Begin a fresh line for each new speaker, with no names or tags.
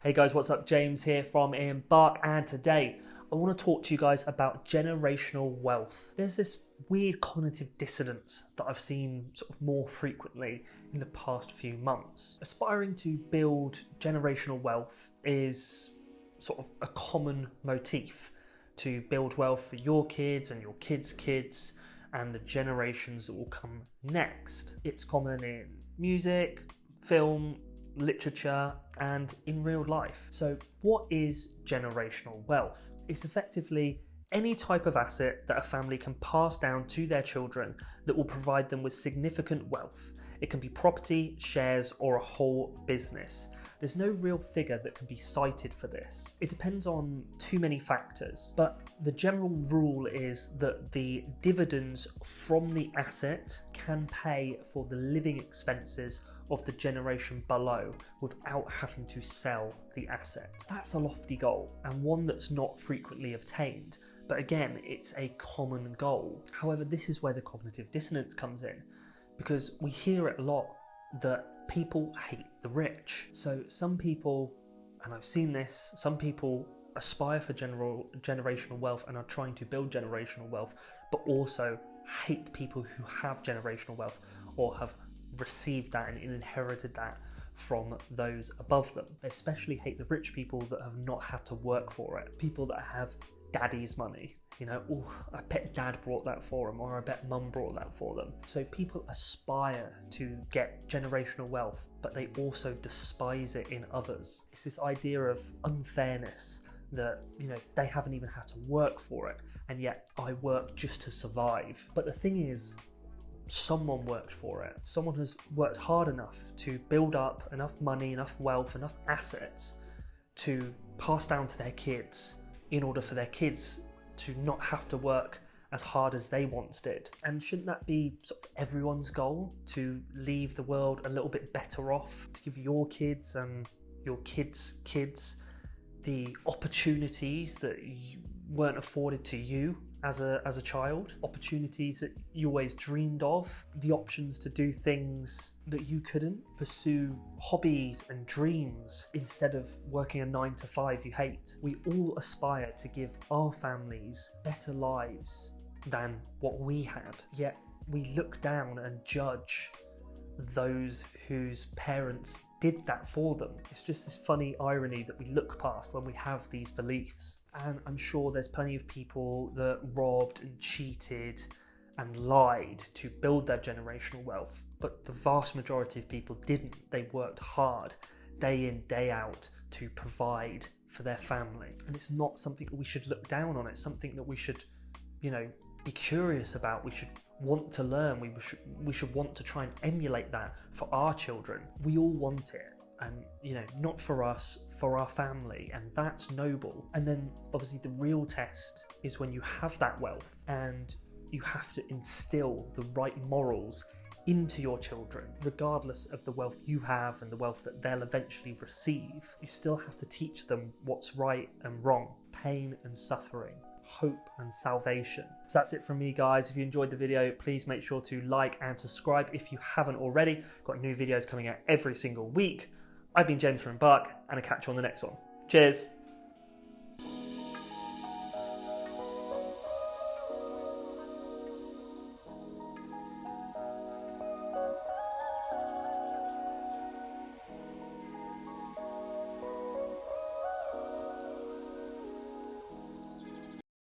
Hey guys, what's up? James here from Embark, and today I want to talk to you guys about generational wealth. There's this weird cognitive dissonance that I've seen sort of more frequently in the past few months. Aspiring to build generational wealth is sort of a common motif, to build wealth for your kids and your kids' kids and the generations that will come next. It's common in music, film, literature, and in real life. So what is generational wealth? It's effectively any type of asset that a family can pass down to their children that will provide them with significant wealth. It can be property, shares, or a whole business. There's no real figure that can be cited for this. It depends on too many factors, but the general rule is that the dividends from the asset can pay for the living expenses of the generation below without having to sell the asset. That's a lofty goal, and one that's not frequently obtained. But again, it's a common goal. However, this is where the cognitive dissonance comes in, because we hear it a lot that people hate the rich. So some people, and I've seen this, some people aspire for generational wealth and are trying to build generational wealth, but also hate people who have generational wealth or have received that and inherited that from those above them. They especially hate the rich people that have not had to work for it. People that have daddy's money. You know, oh, I bet dad brought that for them, or I bet mum brought that for them. So people aspire to get generational wealth, but they also despise it in others. It's this idea of unfairness that, you know, they haven't even had to work for it, and yet I work just to survive. But the thing is, someone worked for it. Someone has worked hard enough to build up enough money, enough wealth, enough assets to pass down to their kids in order for their kids to not have to work as hard as they once did. And shouldn't that be sort of everyone's goal, to leave the world a little bit better off, to give your kids and your kids' kids the opportunities that you weren't afforded to you as a child, opportunities that you always dreamed of, the options to do things that you couldn't, pursue hobbies and dreams instead of working a 9-to-5 you hate. We all aspire to give our families better lives than what we had, yet we look down and judge those whose parents did that for them. It's just this funny irony that we look past when we have these beliefs. And I'm sure there's plenty of people that robbed and cheated and lied to build their generational wealth, but the vast majority of people didn't. They worked hard, day in, day out, to provide for their family. And it's not something that we should look down on. It's something that we should, you know, be curious about. We should want to learn. We should want to try and emulate that for our children. We all want it, and, you know, not for us, for our family, and that's noble. And then obviously the real test is when you have that wealth and you have to instill the right morals into your children. Regardless of the wealth you have and the wealth that they'll eventually receive, you still have to teach them what's right and wrong, pain and suffering, hope and salvation. So that's it from me, guys. If you enjoyed the video, please make sure to like and subscribe if you haven't already. Got new videos coming out every single week. I've been James from Embark, and I'll catch you on the next one. Cheers.